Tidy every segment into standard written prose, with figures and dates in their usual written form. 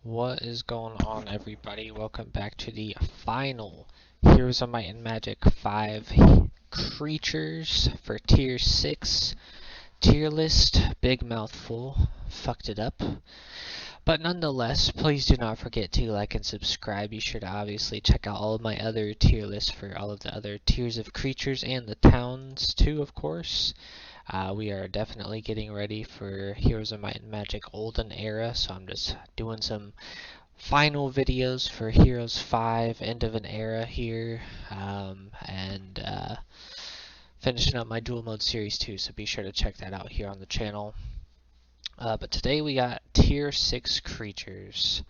What is going on, everybody? Welcome back to the final Heroes of Might and Magic 5 creatures for tier 6 tier list. Big mouthful, fucked it up. But nonetheless, please do not forget to like and subscribe. Be sure to obviously check out all of my other tier lists for all of the other tiers of creatures and the towns too, of course. We are definitely getting ready for Heroes of Might and Magic Olden Era, so I'm just doing some final videos for Heroes 5, End of an Era here, and finishing up my dual mode series too, so be sure to check that out here on the channel. But today we got tier 6 creatures.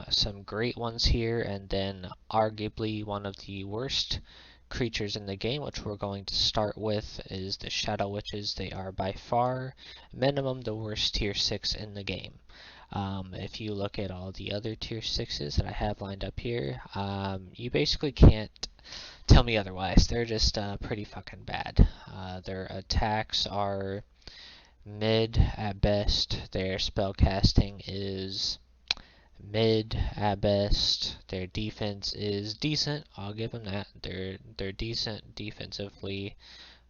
Some great ones here, and then arguably one of the worst creatures in the game, which we're going to start with, is the Shadow Witches. They are by far minimum the worst tier 6 in the game. If you look at all the other tier 6s that I have lined up here, you basically can't tell me otherwise. They're just pretty fucking bad. Their attacks are mid at best. Their spellcasting is mid at best. Their defense is decent. I'll give them that. They're decent defensively.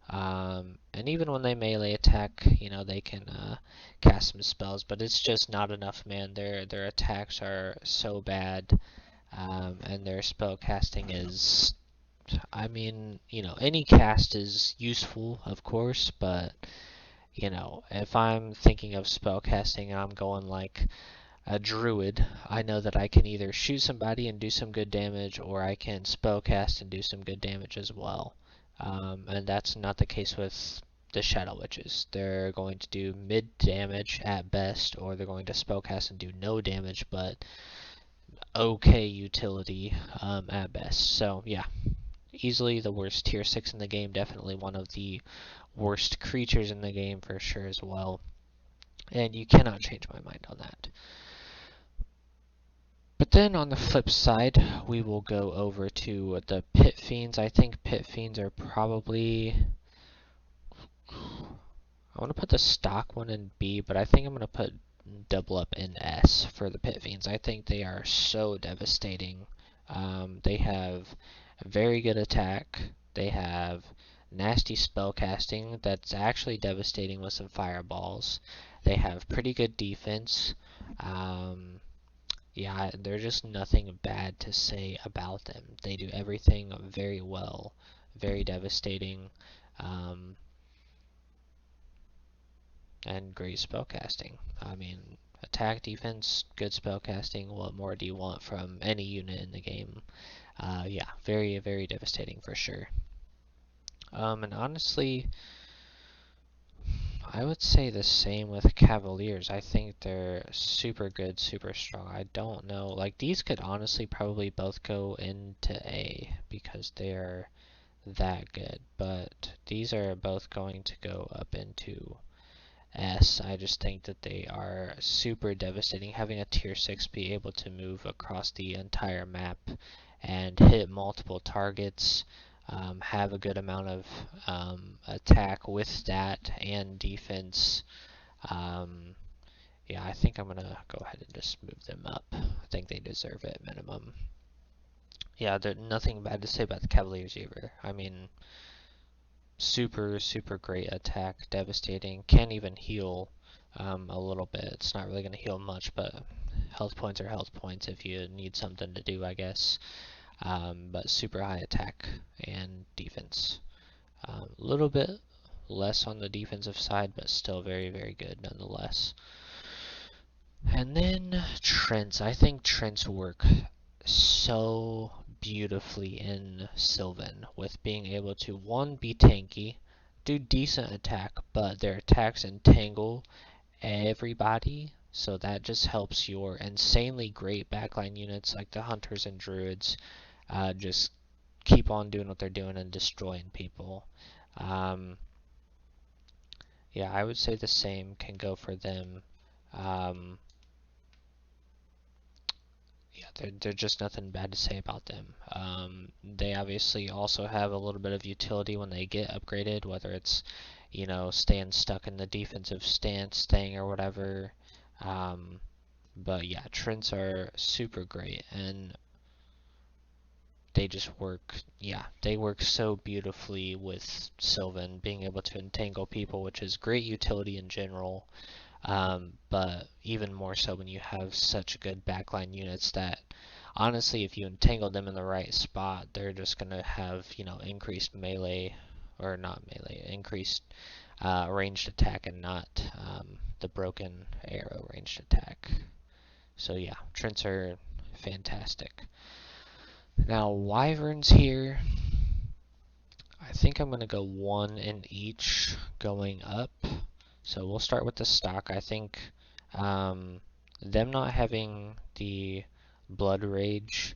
And even when they melee attack, you know, they can cast some spells, but it's just not enough, man. Their attacks are so bad, and their spell casting is, I mean, you know, any cast is useful, of course, but you know, if I'm thinking of spell casting and I'm going like a druid, I know that I can either shoot somebody and do some good damage, or I can spell cast and do some good damage as well. And that's not the case with the Shadow Witches. They're going to do mid damage at best, or they're going to spellcast and do no damage, but okay utility at best. So yeah, easily the worst tier 6 in the game. Definitely one of the worst creatures in the game for sure as well. And you cannot change my mind on that. But then on the flip side, we will go over to the Pit Fiends. I think Pit Fiends are probably, I want to put the stock one in B, but I think I'm going to put double up in S for the Pit Fiends. I think they are so devastating. They have very good attack. They have nasty spell casting that's actually devastating with some fireballs. They have pretty good defense. Yeah, there's just nothing bad to say about them. They do everything very well, very devastating, um, and great spellcasting. I mean, attack, defense, good spellcasting. What more do you want from any unit in the game? Yeah, very, very devastating for sure. And honestly, I would say the same with Cavaliers. I think they're super good, super strong. I don't know. Like, these could honestly probably both go into A because they're that good. But these are both going to go up into S. I just think that they are super devastating. Having a tier 6 be able to move across the entire map and hit multiple targets, have a good amount of attack with stat and defense. Yeah, I think I'm gonna go ahead and just move them up. I think they deserve it minimum. Yeah, there's nothing bad to say about the Cavaliers either. I mean, super, super great attack, devastating. Can't even heal a little bit. It's not really gonna heal much, but health points are health points if you need something to do, I guess. But super high attack and defense. A little bit less on the defensive side, but still very, very good nonetheless. And then Treants. I think Treants work so beautifully in Sylvan with being able to, one, be tanky, do decent attack, but their attacks entangle everybody, so that just helps your insanely great backline units like the Hunters and Druids just keep on doing what they're doing and destroying people. Yeah, I would say the same can go for them. Yeah, there's just nothing bad to say about them. They obviously also have a little bit of utility when they get upgraded, whether it's, you know, staying stuck in the defensive stance thing or whatever. But yeah, Treants are super great, and they just work, yeah, they work so beautifully with Sylvan, being able to entangle people, which is great utility in general, but even more so when you have such good backline units that, honestly, if you entangle them in the right spot, they're just going to have, you know, increased melee, or not melee, increased ranged attack and not the broken arrow ranged attack. So yeah, Treants are fantastic. Now, Wyverns here, I think I'm going to go one in each going up. So we'll start with the stock. I think them not having the Blood Rage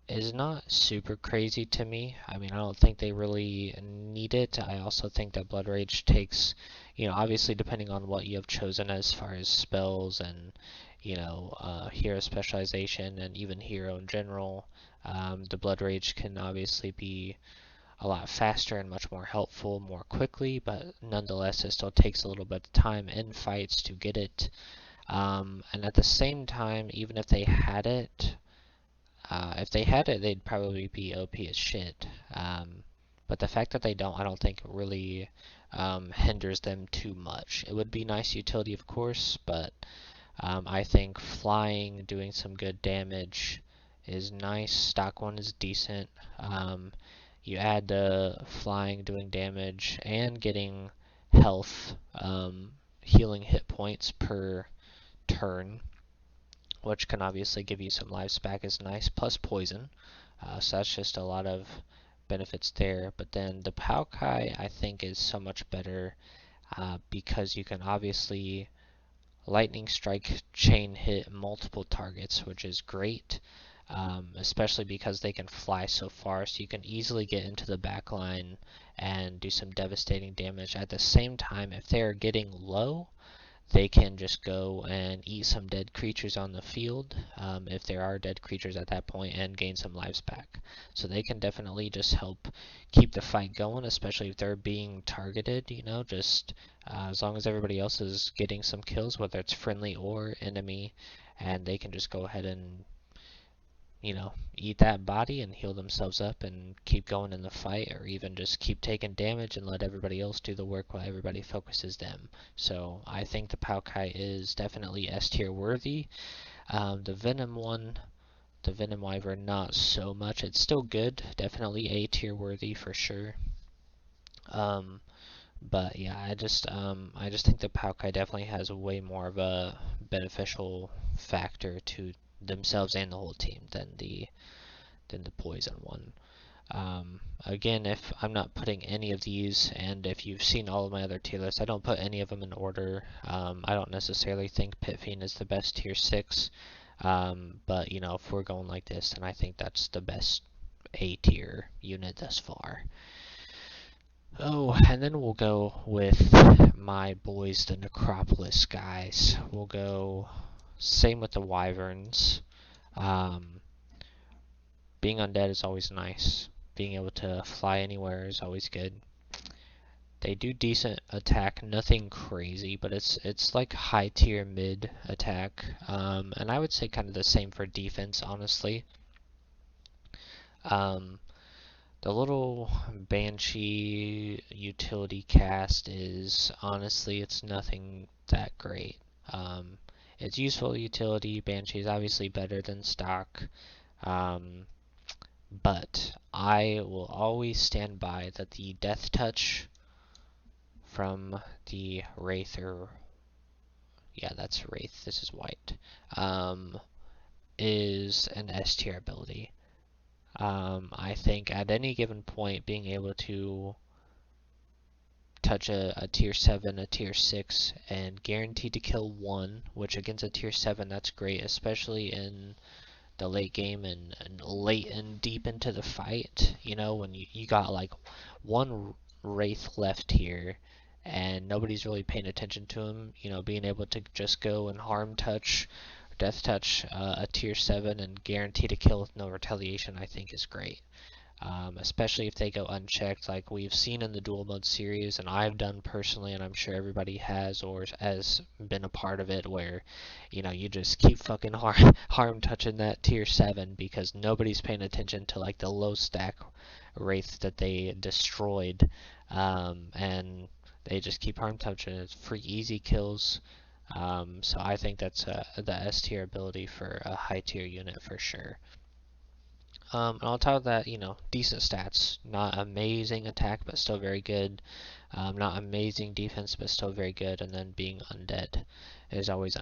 is not super crazy to me. I mean, I don't think they really need it. I also think that Blood Rage takes, you know, obviously depending on what you have chosen as far as spells and, you know, hero specialization and even hero in general, the Blood Rage can obviously be a lot faster and much more helpful more quickly, but nonetheless it still takes a little bit of time in fights to get it. And at the same time, even if they had it, they'd probably be OP as shit. But the fact that they don't, I don't think really hinders them too much. It would be nice utility, of course, but I think flying, doing some good damage is nice. Stock one is decent. You add the flying, doing damage, and getting health, healing hit points per turn, which can obviously give you some lives back, is nice, plus poison. So that's just a lot of benefits there. But then the Palkai, I think, is so much better because you can obviously lightning strike chain hit multiple targets, which is great, especially because they can fly so far, so you can easily get into the back line and do some devastating damage. At the same time, if they're getting low, they can just go and eat some dead creatures on the field, if there are dead creatures at that point, and gain some lives back. So they can definitely just help keep the fight going, especially if they're being targeted, you know, just as long as everybody else is getting some kills, whether it's friendly or enemy, and they can just go ahead and, you know, eat that body and heal themselves up and keep going in the fight, or even just keep taking damage and let everybody else do the work while everybody focuses them. So I think the Palkai is definitely S tier worthy. The Venom one, the Venom Wyvern, not so much. It's still good, definitely A tier worthy for sure. But yeah, I just think the Palkai definitely has way more of a beneficial factor to themselves and the whole team than the poison one. Again, if I'm not putting any of these, and if you've seen all of my other tier lists, I don't put any of them in order. I don't necessarily think Pit Fiend is the best tier 6, but you know, if we're going like this, then I think that's the best A tier unit thus far. Oh, and then we'll go with my boys, the Necropolis guys. We'll go same with the Wyverns. Being undead is always nice. Being able to fly anywhere is always good. They do decent attack, nothing crazy, but it's like high tier mid attack. And I would say kind of the same for defense, honestly. The little Banshee utility cast is, honestly, it's nothing that great. It's useful utility. Banshee is obviously better than stock. But I will always stand by that the Death Touch from the Wraith, or yeah, that's Wraith, this is white, is an S tier ability. I think at any given point, being able to touch a tier 7, a tier 6, and guaranteed to kill one, which against a tier 7, that's great, especially in the late game and late and deep into the fight, you know, when you got like one Wraith left here and nobody's really paying attention to him, you know, being able to just go and harm touch, death touch a tier 7 and guarantee to kill with no retaliation, I think is great. especially if they go unchecked, like we've seen in the dual mode series, and I've done personally, and I'm sure everybody has or has been a part of it, where you just keep fucking harm touching that tier 7 because nobody's paying attention to like the low stack wraiths that they destroyed, and they just keep harm touching. It's free easy kills. So I think that's the S tier ability for a high tier unit for sure. And on top of that, decent stats. Not amazing attack, but still very good. Not amazing defense, but still very good. And then being undead is always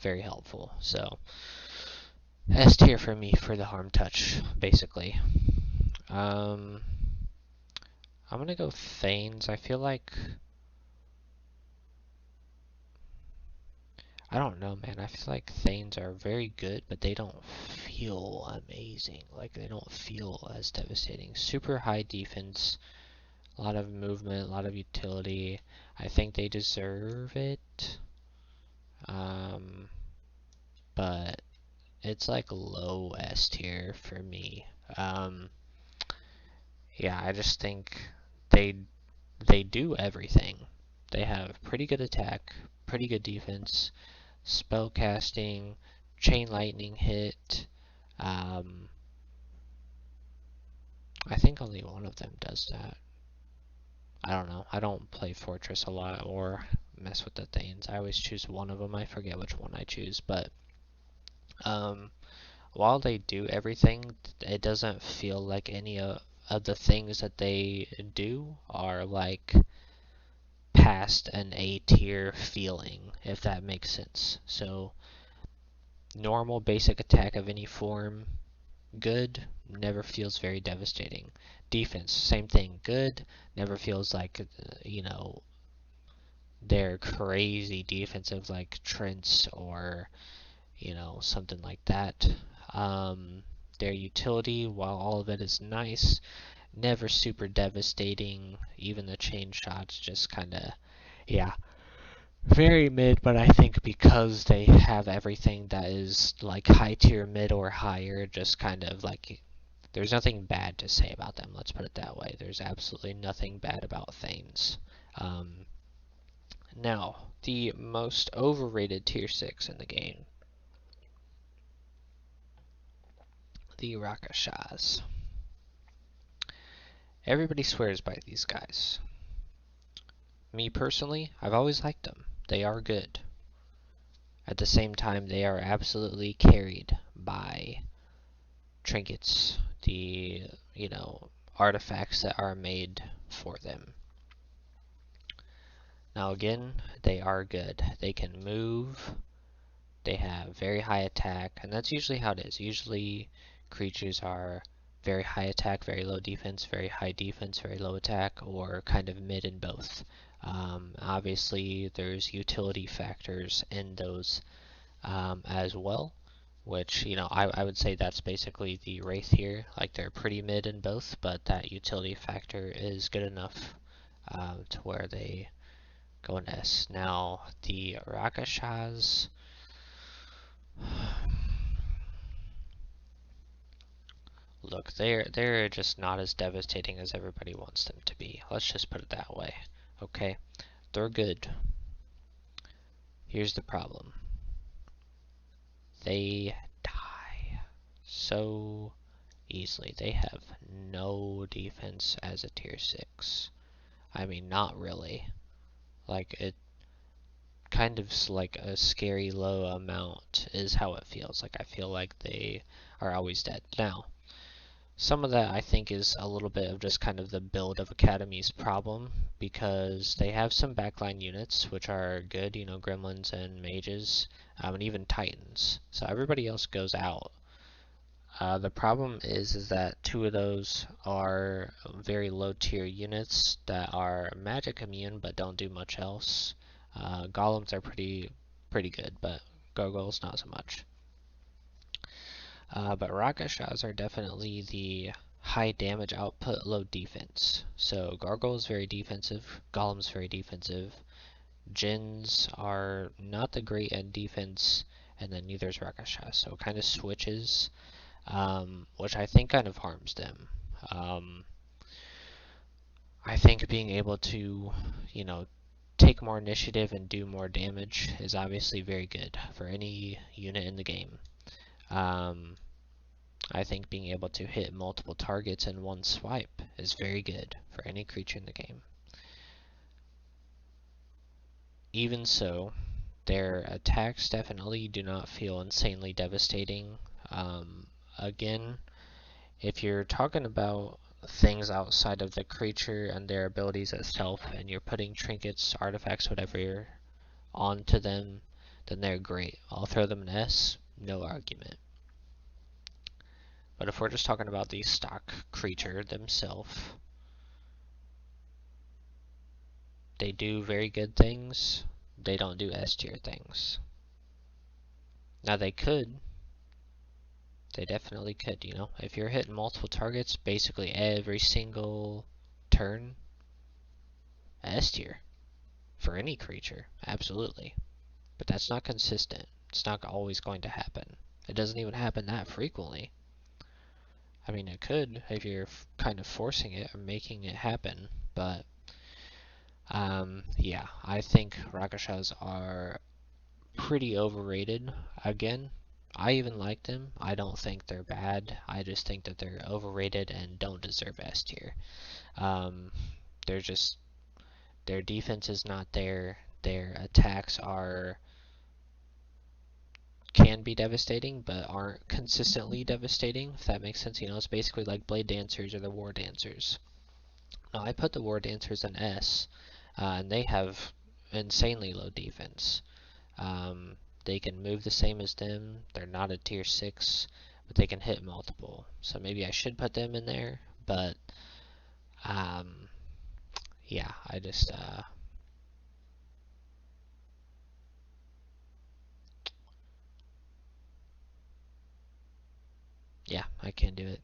very helpful. So S tier for me for the harm touch, basically. I'm gonna go Thanes. I feel like I don't know, man. I feel like Thanes are very good, but they don't feel amazing. Like, they don't feel as devastating. Super high defense, a lot of movement, a lot of utility. I think they deserve it. But it's like low S tier for me. Yeah, I just think they do everything. They have pretty good attack, pretty good defense, spell casting, chain lightning hit. I think only one of them does that. I don't know. I don't play Fortress a lot or mess with the Thanes. I always choose one of them. I forget which one I choose, but while they do everything, it doesn't feel like any of the things that they do are like past an A tier feeling, if that makes sense. So normal basic attack of any form, good, never feels very devastating. Defense, same thing, good, never feels like, they're crazy defensive like Treant or, something like that. Their utility, while all of it is nice, never super devastating. Even the chain shots just kind of, yeah, very mid, but I think because they have everything that is like high tier mid or higher, just kind of like there's nothing bad to say about them. Let's put it that way. There's absolutely nothing bad about Thanes. Now, the most overrated tier 6 in the game. The rakshasas. Everybody swears by these guys. Me personally, I've always liked them. They are good. At the same time, they are absolutely carried by trinkets, the, artifacts that are made for them. Now again, they are good. They can move, they have very high attack, and that's usually how it is. Usually creatures are very high attack, very low defense, very high defense, very low attack, or kind of mid in both. Obviously, there's utility factors in those as well, which, I would say that's basically the wraith here. Like, they're pretty mid in both, but that utility factor is good enough to where they go in S. Now, the rakshasas, look, they're just not as devastating as everybody wants them to be. Let's just put it that way. Okay, they're good. Here's the problem. They die so easily. They have no defense as a tier 6. I mean, not really. Like, it kind of like a scary low amount is how it feels. Like, I feel like they are always dead. Now, some of that I think is a little bit of just kind of the build of Academy's problem, because they have some backline units which are good, gremlins and mages, and even titans. So everybody else goes out. The problem is that 2 of those are very low tier units that are magic immune but don't do much else. Golems are pretty good, but gargoyles not so much. But rakshasas are definitely the high damage output, low defense. So gargoyles very defensive, golems very defensive, djinns are not the great at defense, and then neither is rakshasas. So it kind of switches, which I think kind of harms them. I think being able to, you know, take more initiative and do more damage is obviously very good for any unit in the game. I think being able to hit multiple targets in one swipe is very good for any creature in the game. Even so, their attacks definitely do not feel insanely devastating. Again, if you're talking about things outside of the creature and their abilities itself, and you're putting trinkets, artifacts, whatever onto them, then they're great. I'll throw them an S, no argument. But if we're just talking about the stock creature themselves, they do very good things. They don't do S tier things. Now they could. They definitely could, you know. If you're hitting multiple targets, basically every single turn, S tier. For any creature, absolutely. But that's not consistent. It's not always going to happen. It doesn't even happen that frequently. I mean, it could if you're kind of forcing it or making it happen, but yeah, I think rakshasas are pretty overrated. Again, I even like them. I don't think they're bad. I just think that they're overrated and don't deserve S tier. They're just, their defense is not there. Their attacks can be devastating, but aren't consistently devastating, if that makes sense. You know, it's basically like Blade Dancers or the War Dancers. Now, I put the War Dancers in S, and they have insanely low defense. They can move the same as them. They're not a tier 6, but they can hit multiple. So maybe I should put them in there, but yeah, I just yeah, I can't do it.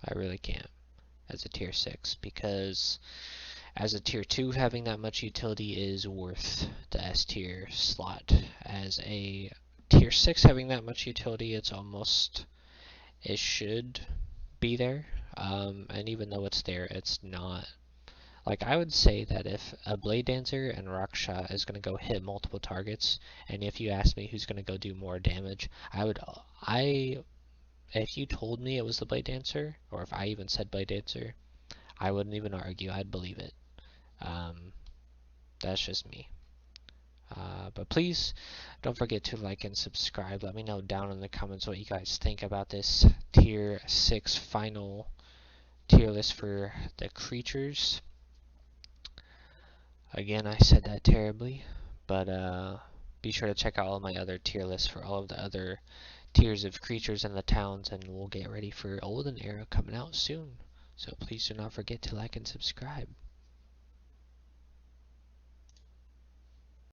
I really can't as a tier 6, because as a tier 2, having that much utility is worth the S tier slot. As a tier 6 having that much utility, it should be there. And even though it's there, it's not. Like, I would say that if a Blade Dancer and Rakshasa is going to go hit multiple targets, and if you ask me who's going to go do more damage, if you told me it was the Blade Dancer, or if I even said Blade Dancer, I wouldn't even argue. I'd believe it. That's just me. But please don't forget to like and subscribe. Let me know down in the comments what you guys think about this tier 6 final tier list for the creatures. Again, I said that terribly, but be sure to check out all my other tier lists for all of the other tiers of creatures in the towns, and we'll get ready for Olden Era coming out soon. So please do not forget to like and subscribe.